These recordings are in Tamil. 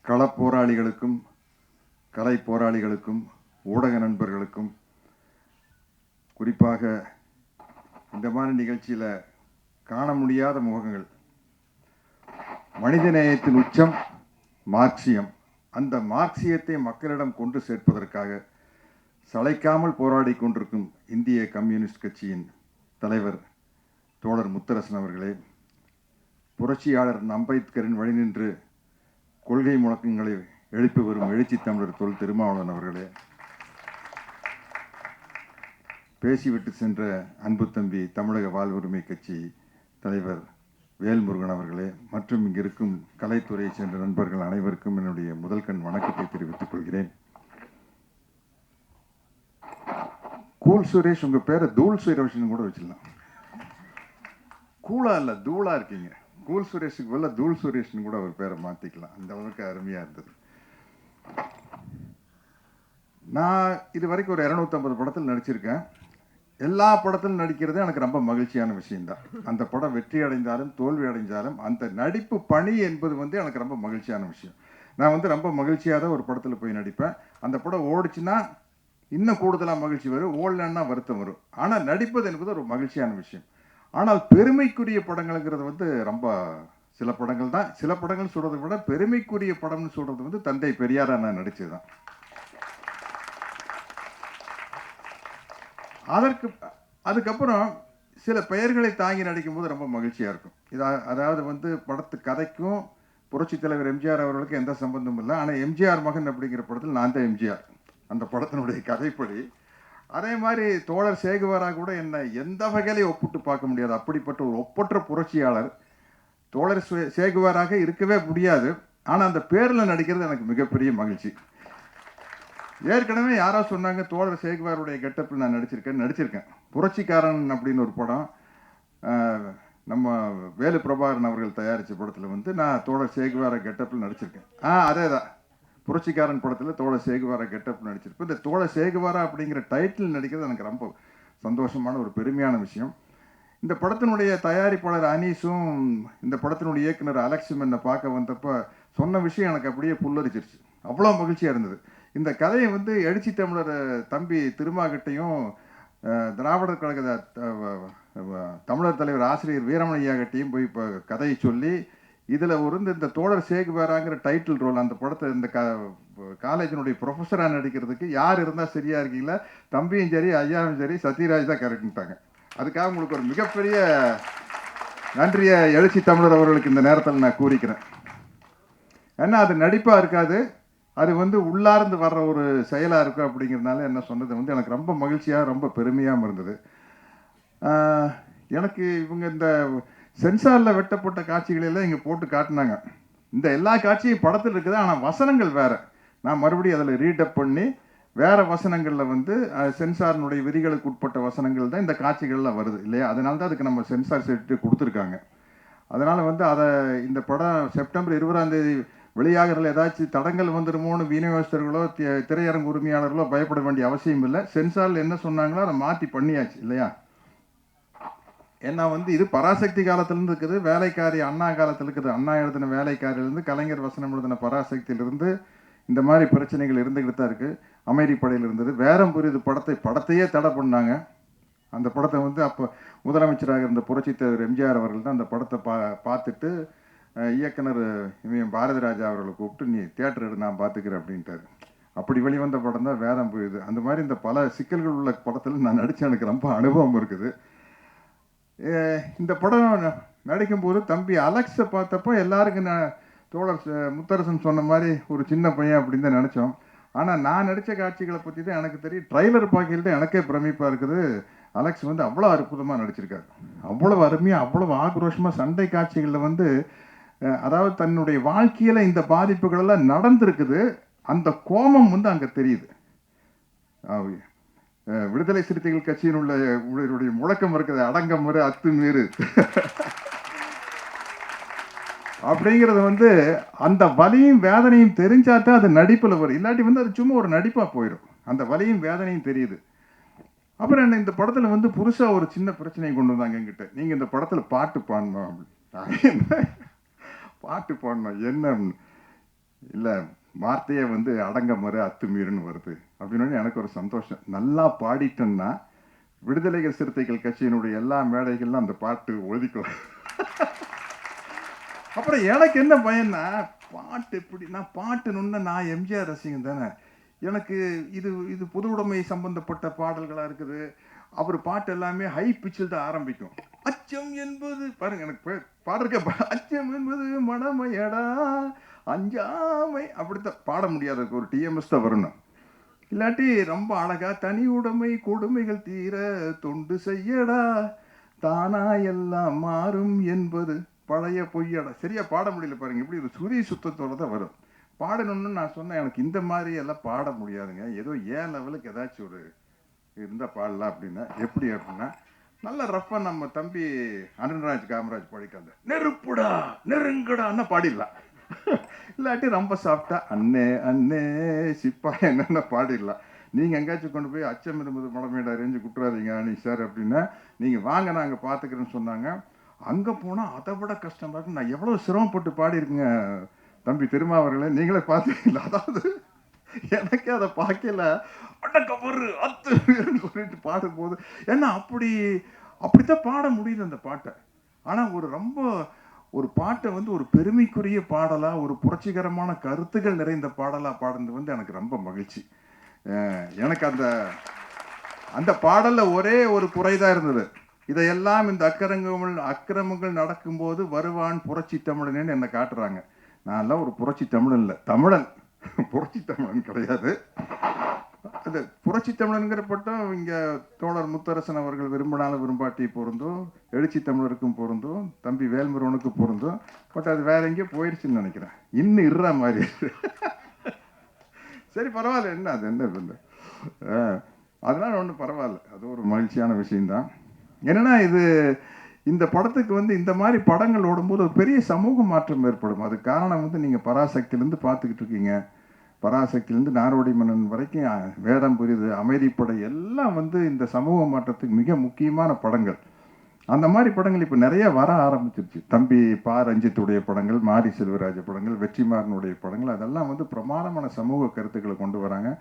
களப்போராளிகளுக்கும் கலை போராளிகளுக்கும் ஊடக நண்பர்களுக்கும் குறிப்பாக இந்த மாதிரி நிகழ்ச்சியில் காண முடியாத முகங்கள், மனிதநேயத்தின் உச்சம் மார்க்சியம். அந்த மார்க்சியத்தை மக்களிடம் கொண்டு சேர்ப்பதற்காக சளைக்காமல் போராடி கொண்டிருக்கும் இந்திய கம்யூனிஸ்ட் கட்சியின் தலைவர் தோழர் முத்தரசன் அவர்களே, புரட்சியாளர் அம்பேத்கரின் வழி நின்று கொள்கை முழக்கங்களை எழுப்பி வரும் எழுச்சி தமிழர் தொல் திருமாவளவன் அவர்களே, பேசிவிட்டு சென்ற அன்பு தம்பி தமிழக வாழ்வுரிமை கட்சி தலைவர் வேல்முருகன் அவர்களே, மற்றும் இங்கு இருக்கும் கலைத்துறையை சேர்ந்த நண்பர்கள் அனைவருக்கும் என்னுடைய முதல் கண் வணக்கத்தை தெரிவித்துக் கொள்கிறேன். கூல் சுரேஷ், உங்க பேரை தூள் சுரேஷ்னு கூட வச்சிடலாம். கூலா இல்ல தூளா இருக்கீங்க. கூல் சுரேஷுக்கு பதிலாக தூள் சுரேஷ்னு கூட அவர் பேரை மாத்திக்கலாம். அந்த அளவுக்கு அருமையா இருந்தது. நான் இது வரைக்கும் ஒரு 250 படத்தில் நடிச்சிருக்கேன். எல்லா படத்திலும் நடிக்கிறது எனக்கு ரொம்ப மகிழ்ச்சியான விஷயம்தான். அந்த படம் வெற்றி அடைந்தாலும் தோல்வி அடைந்தாலும் அந்த நடிப்பு பணி என்பது எனக்கு ரொம்ப மகிழ்ச்சியான விஷயம். நான் ரொம்ப மகிழ்ச்சியாக தான் ஒரு படத்தில் போய் நடிப்பேன். அந்த படம் ஓடிச்சுன்னா இன்னும் கூடுதலாக மகிழ்ச்சி வரும், ஓடலன்னா வருத்தம் வரும். ஆனால் நடிப்பது என்பது ஒரு மகிழ்ச்சியான விஷயம். ஆனால் பெருமைக்குரிய படங்கள்ங்கிறது ரொம்ப சில படங்கள் தான். சில படங்கள் சொல்றதை விட பெருமைக்குரிய படம்னு சொல்றது தந்தை பெரியாரா நான் நடிச்சதுதான். அதுக்கப்புறம் சில பெயர்களை தாங்கி நடிக்கும் போது ரொம்ப மகிழ்ச்சியா இருக்கும். அதாவது படத்து கதைக்கும் புரட்சி தலைவர் எம்ஜிஆர் அவர்களுக்கு எந்த சம்பந்தமும் இல்லை. ஆனால் எம்ஜிஆர் மகன் அப்படிங்கிற படத்தில் நான் தான் எம்ஜிஆர், அந்த படத்தினுடைய கதைப்படி. அதே மாதிரி தோழர் சேகுவாரா கூட என்ன எந்த வகையிலையும் ஒப்பிட்டு பார்க்க முடியாது. அப்படிப்பட்ட ஒரு ஒப்பற்ற புரட்சியாளர் தோழர் சேகுவாராக இருக்கவே முடியாது. ஆனால் அந்த பேரில் நடிக்கிறது எனக்கு மிகப்பெரிய மகிழ்ச்சி. ஏற்கனவே யாரோ சொன்னாங்க தோழர் சேகுவாருடைய கெட்டப்பில் நான் நடிச்சிருக்கேன். புரட்சிக்காரன் அப்படின்னு ஒரு படம், நம்ம வேலு பிரபாகரன் அவர்கள் தயாரித்த படத்தில் நான் தோழர் சேகுவார கெட்டப்பில் நடிச்சிருக்கேன். அதே தான், புரட்சிக்காரன் படத்தில் தோழர் சேகுவாரா கெட்டப் நடிச்சிருப்பேன். இந்த தோழர் சேகுவாரா அப்படிங்கிற டைட்டில் நடிக்கிறது எனக்கு ரொம்ப சந்தோஷமான ஒரு பெருமையான விஷயம். இந்த படத்தினுடைய தயாரிப்பாளர் அனீஸும் இந்த படத்தினுடைய இயக்குனர் அலெக்ஸும் என்னை பார்க்க வந்தப்போ சொன்ன விஷயம் எனக்கு அப்படியே புல்லரிச்சிருச்சு. அவ்வளோ மகிழ்ச்சியாக இருந்தது. இந்த கதையை எழுச்சி தமிழர் தம்பி திருமாகிட்டையும் திராவிடர் கழக தமிழர் தலைவர் ஆசிரியர் வீரமணியா கிட்டையும் போய் இப்போ கதையை சொல்லி இதில் இந்த தோழர் சேகுவாராங்கிற டைட்டில் ரோல் அந்த படத்தை இந்த காலேஜினுடைய ப்ரொஃபஸராக நடிக்கிறதுக்கு யார் இருந்தால் சரியாக இருக்கீங்களா, தம்பியும் சரி ஐயாவும் சரி சத்யராஜ் தான் கரெக்டுட்டாங்க. அதுக்காக உங்களுக்கு ஒரு மிகப்பெரிய நன்றியை எழுச்சி தமிழர் அவர்களுக்கு இந்த நேரத்தில் நான் கூறிக்கிறேன். ஏன்னா அது நடிப்பாக இருக்காது, அது உள்ளார்ந்து வர்ற ஒரு செயலாக இருக்கும். அப்படிங்கிறதுனால என்ன சொன்னது எனக்கு ரொம்ப மகிழ்ச்சியாக ரொம்ப பெருமையாகவும் இருந்தது. எனக்கு இவங்க இந்த சென்சாரில் வெட்டப்பட்ட காட்சிகளெல்லாம் இங்கே போட்டு காட்டினாங்க. இந்த எல்லா காட்சியும் படத்தில் இருக்குது, ஆனால் வசனங்கள் வேறு. நான் மறுபடியும் அதில் ரீடப் பண்ணி வேறு வசனங்களில் சென்சாரினுடைய விதிகளுக்கு உட்பட்ட வசனங்கள் தான் இந்த காட்சிகள்லாம் வருது இல்லையா. அதனால தான் அதுக்கு நம்ம சென்சார் சர்டிஃபிகேட் கொடுத்துருக்காங்க. அதனால் அதை இந்த படம் செப்டம்பர் 20ஆம் தேதி வெளியாகிறதுல ஏதாச்சும் தடங்கள் வந்துடுமோன்னு விநியோகஸ்தர்களோ திரையரங்கு உரிமையாளர்களோ பயப்பட வேண்டிய அவசியம் இல்லை. சென்சாரில் என்ன சொன்னாங்களோ அதை மாற்றி பண்ணியாச்சு இல்லையா. ஏன்னா இது பராசக்தி காலத்திலேருந்து இருக்குது, வேலைக்காரி அண்ணா காலத்தில் இருக்குது. அண்ணா எழுதின வேலைக்காரிலிருந்து கலைஞர் வசனம் எழுதின பராசக்தியிலிருந்து இந்த மாதிரி பிரச்சனைகள் இருந்துக்கிட்டு தான் இருக்குது. அமைதிப்படையில் இருந்தது. வேறம் புரியுது படத்தையே தடை பண்ணாங்க. அந்த படத்தை அப்போ முதலமைச்சராக இருந்த புரட்சி தலைவர் எம்ஜிஆர் அவர்கள் தான் அந்த படத்தை பார்த்துட்டு இயக்குனர் பாரதி ராஜா அவர்களை கூப்பிட்டு நீ தியேட்டர் எடு நான் பார்த்துக்கிறேன் அப்படின்ட்டாரு. அப்படி வெளிவந்த படம் தான் வேறம் புரியுது. அந்த மாதிரி இந்த பல சிக்கல்கள் உள்ள படத்தில் நான் நடித்த எனக்கு ரொம்ப அனுபவம் இருக்குது. இந்த படம் நடிக்கும்போது தம்பி அலெக்ஸை பார்த்தப்போ எல்லாருக்கும் நான் தோழர் முத்தரசன் சொன்ன மாதிரி ஒரு சின்ன பையன் அப்படின்னு தான் நினச்சோம். ஆனால் நான் நடித்த காட்சிகளை பற்றி தான் எனக்கு தெரியும். ட்ரைலர் பார்க்கையில் தான் எனக்கே பிரமிப்பாக இருக்குது. அலெக்ஸ் அவ்வளோ அற்புதமாக நடிச்சிருக்காரு. அவ்வளோ அருமையாக அவ்வளோ ஆக்ரோஷமாக சண்டை காட்சிகளில் அதாவது தன்னுடைய வாழ்க்கையில் இந்த பாதிப்புகளெல்லாம் நடந்திருக்குது. அந்த கோபம் அங்கே தெரியுது. விடுதலை சிறுத்தைகள் கட்சியினுடைய முழக்கம் இருக்குது, அடங்கமுறை அத்துமீறு அப்படிங்கிறது அந்த வலியும் வேதனையும் தெரிஞ்சாதான் அது நடிப்பில் வரும். இல்லாட்டி அது சும்மா ஒரு நடிப்பாக போயிடும். அந்த வலியும் வேதனையும் தெரியுது. அப்புறம் என்ன இந்த படத்தில் புதுசாக ஒரு சின்ன பிரச்சனையை கொண்டு வந்தாங்க என்கிட்ட. நீங்கள் இந்த படத்தில் பாட்டு பாடணும் அப்படின்னு. பாட்டு பாடணும் என்ன? இல்லை வார்த்தையே வந்து அடங்க மறு அத்துமீறுன்னு வருது அப்படின்னு எனக்கு ஒரு சந்தோஷம். நல்லா பாடிட்டேன்னா விடுதலைகள் சிறுத்தைகள் கட்சியினுடைய எல்லா மேடைகள்லாம் அந்த பாட்டு ஒதுக்கலாம். அப்புறம் எனக்கு என்ன பயன்னா, பாட்டு எப்படி நான் பாட்டுன்னு நான் எம்ஜிஆர் ரசிகன் தானே. எனக்கு இது இது பொது உடைமை சம்பந்தப்பட்ட பாடல்களாக இருக்குது. அவர் பாட்டு எல்லாமே ஹை பிச்சில் தான் ஆரம்பிக்கும். அச்சம் என்பது பாருங்க, எனக்கு பாடுறக்க அச்சம் என்பது மனமையடா அஞ்சாமை அப்படித்தான் பாட முடியாது. ஒரு டிஎம்எஸ் தான் வரணும். இல்லாட்டி ரொம்ப அழகா தனி உடைமை கொடுமைகள் தீர தொண்டு செய்யடா தானா எல்லாம் மாறும் என்பது பழைய பொய்யடா. சரியா பாட முடியல பாருங்க. இப்படி ஒரு சுதி சுத்தத்தோட தான் வரும். பாடணும்னு நான் சொன்னேன், எனக்கு இந்த மாதிரி எல்லாம் பாட முடியாதுங்க, ஏதோ ஏன் லெவலுக்கு ஏதாச்சும் ஒரு இருந்தால் பாடலாம் அப்படின்னா. எப்படி அப்படின்னா, நல்ல ரஃபாக நம்ம தம்பி அருண்ராஜ் காமராஜ் பாடிக்காங்க, நெருப்புடா நெருங்கடான்னு பாடிடலாம். இல்லாட்டி ரொம்ப சாப்பிட்டா அண்ணே அண்ணே சிப்பா என்னென்ன பாடிடலாம். நீங்கள் எங்கேயாச்சும் கொண்டு போய் அச்சம் இருந்தது மடமேடா ரேஞ்சு குட்டுறாதீங்க அனி சார் அப்படின்னா, நீங்கள் வாங்க நாங்கள் பார்த்துக்கிறேன்னு சொன்னாங்க. அங்கே போனால் அதை விட கஷ்டமாக இருக்கு. நான் எவ்வளோ சிரமப்பட்டு பாடியிருக்குங்க தம்பி திருமாவர்களே, நீங்களே பார்த்தீங்களா? அதாவது எனக்கே அதை பார்க்கல, அடக்கபரு அத்துன்னு சொல்லிட்டு பாடும்போது ஏன்னா அப்படித்தான் பாட முடியுது அந்த பாட்டை. ஆனால் ரொம்ப ஒரு பாட்டை வந்து ஒரு பெருமைக்குரிய பாடலாக, ஒரு புரட்சிகரமான கருத்துக்கள் நிறைந்த பாடலாக பாடுறது வந்து எனக்கு ரொம்ப மகிழ்ச்சி. எனக்கு அந்த பாடலில் ஒரே ஒரு குறைதான் இருந்தது. இதையெல்லாம் இந்த அக்கிரமங்கள் நடக்கும்போது வருவான் புரட்சி தமிழனேன்னு என்னை காட்டுறாங்க. நான்லாம் ஒரு புரட்சி தமிழன் இல்லை, தமிழன். புரட்சி தமிழன் கிடையாது. அந்த புரட்சி தமிழன்கிற பட்டம் இங்கே தோழர் முத்தரசன் அவர்கள் விரும்பினாலும் விரும்பாட்டி பொருந்தும், எழுச்சி தமிழருக்கும் பொருந்தும், தம்பி வேல்முருகனுக்கு பொருந்தும். பட் அது வேற எங்கேயோ போயிடுச்சுன்னு நினைக்கிறேன். இன்னும் இருற மாதிரி. சரி பரவாயில்ல, என்ன அது என்ன இல்லை, அதனால ஒன்றும் பரவாயில்ல. அது ஒரு மகிழ்ச்சியான விஷயம்தான். என்னன்னா இந்த படத்துக்கு வந்து இந்த மாதிரி படங்கள் ஓடும்போது ஒரு பெரிய சமூக மாற்றம் ஏற்படும். அது காரணம் வந்து நீங்கள் பராசக்தியிலேருந்து பார்த்துக்கிட்டு இருக்கீங்க. பராசக்தியிலேருந்து நாரோடி மன்னன் வரைக்கும், வேடம் புரியுது, அமைதிப்படை எல்லாம் வந்து இந்த சமூக மாற்றத்துக்கு மிக முக்கியமான படங்கள். அந்த மாதிரி படங்கள் இப்போ நிறைய வர ஆரம்பிச்சிருச்சு. தம்பி பா ரஞ்சித்துடைய படங்கள், மாரி செல்வராஜ படங்கள், வெற்றிமாறனுடைய படங்கள், அதெல்லாம் வந்து பிரமாதமான சமூக கருத்துக்களை கொண்டு வராங்க.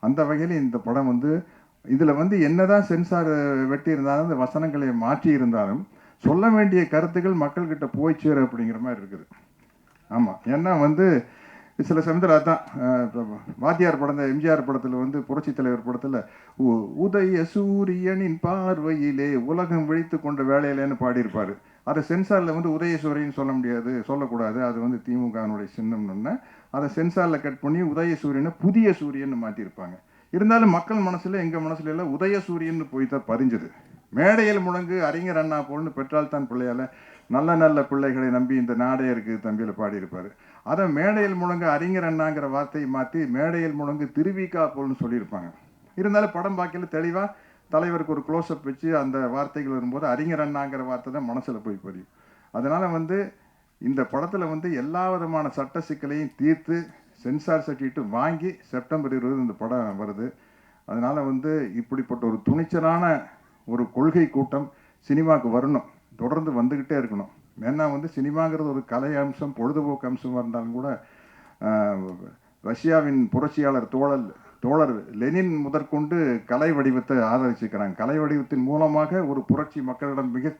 அந்த வகையில் இந்த படம் வந்து இதில் வந்து என்னதான் சென்சார் வெட்டி இருந்தாலும், இந்த வசனங்களை மாற்றி இருந்தாலும் சொல்ல வேண்டிய கருத்துக்கள் மக்கள்கிட்ட போய் சேரு அப்படிங்கிற மாதிரி இருக்குது. ஆமாம், ஏன்னா வந்து சில சமயத்தில் அதான் வாத்தியார் படம், எம்ஜிஆர் படத்தில் வந்து புரட்சி தலைவர் படத்தில் உதய சூரியனின் பார்வையிலே உலகம் விழித்து கொண்ட வேலையிலேன்னு பாடியிருப்பார். அதை சென்சாரில் வந்து உதயசூரியன் சொல்ல முடியாது, சொல்லக்கூடாது, அது வந்து திமுகனுடைய சின்னம்னு அதை சென்சாரில் கட் பண்ணி உதயசூரியனை புதிய சூரியன் மாற்றிருப்பாங்க. இருந்தாலும் மக்கள் மனசில், எங்கள் மனசுல எல்லாம் உதயசூரியன் போய் தான் பதிஞ்சது. மேடையில் முழங்கு அறிஞர் அண்ணா போல்னு பெற்றால் தான் பிள்ளையால் நல்ல நல்ல பிள்ளைகளை நம்பி இந்த நாடே இருக்குது தம்பியில் பாடியிருப்பார். அதை மேடையில் முழங்கு அறிஞர் அண்ணாங்கிற வார்த்தையை மாற்றி மேடையில் முழங்கு திருவிக்கா போல்னு சொல்லியிருப்பாங்க. இருந்தாலும் படம் பார்க்கல தெளிவாக தலைவருக்கு ஒரு க்ளோஸ்அப் வச்சு அந்த வார்த்தைகள் வரும்போது அறிஞர் அண்ணாங்கிற வார்த்தை தான் மனசில் போய் பதியும். அதனால் வந்து இந்த படத்தில் வந்து எல்லா விதமான சட்ட சிக்கலையும் தீர்த்து சென்சார் சர்டிஃபிகேட்டு வாங்கி செப்டம்பர் 20 இந்த படம் வருது. அதனால் வந்து இப்படிப்பட்ட ஒரு துணிச்சலான ஒரு கொள்கை கூட்டம் சினிமாவுக்கு வரணும், தொடர்ந்து வந்துக்கிட்டே இருக்கணும். ஏன்னா வந்து சினிமாங்கிறது ஒரு கலை அம்சம், பொழுதுபோக்கு அம்சமாக இருந்தாலும் கூட ரஷ்யாவின் புரட்சியாளர் தோழர் லெனின் முதற்கொண்டு கலை வடிவத்தை ஆதரிச்சுக்கிறாங்க. கலை வடிவத்தின் மூலமாக ஒரு புரட்சி மக்களிடம் மிக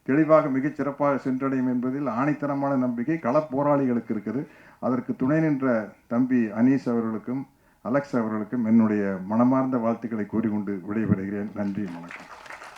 தெளிவாக மிகச் சிறப்பாக சென்றடையும் என்பதில் ஆணித்தனமான நம்பிக்கை களப்போராளிகளுக்கு இருக்குது. அதற்கு துணை நின்ற தம்பி அனீஸ் அவர்களுக்கும் அலெக்ஸ் அவர்களுக்கும் என்னுடைய மனமார்ந்த வாழ்த்துக்களை கூறிக்கொண்டு விடைபெறுகிறேன். நன்றி, வணக்கம்.